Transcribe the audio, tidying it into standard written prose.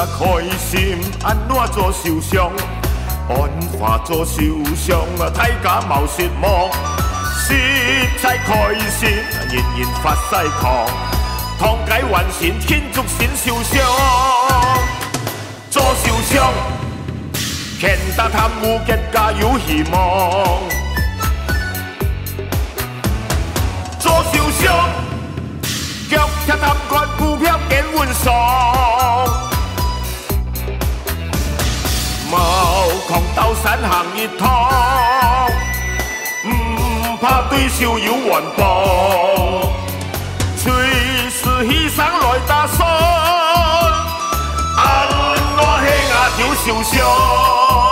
啊开心，安怎做受伤？安化做受伤啊，大家冒失望。实在开心，人人发晒狂。堂解完善，庆祝先受伤。做受伤，欠打贪污结果有希望。做受伤，脚踢贪官股票见运爽。毛狂斗三行一通，唔怕对手有完报，随时牺牲来打算，安怎嘿啊就受伤。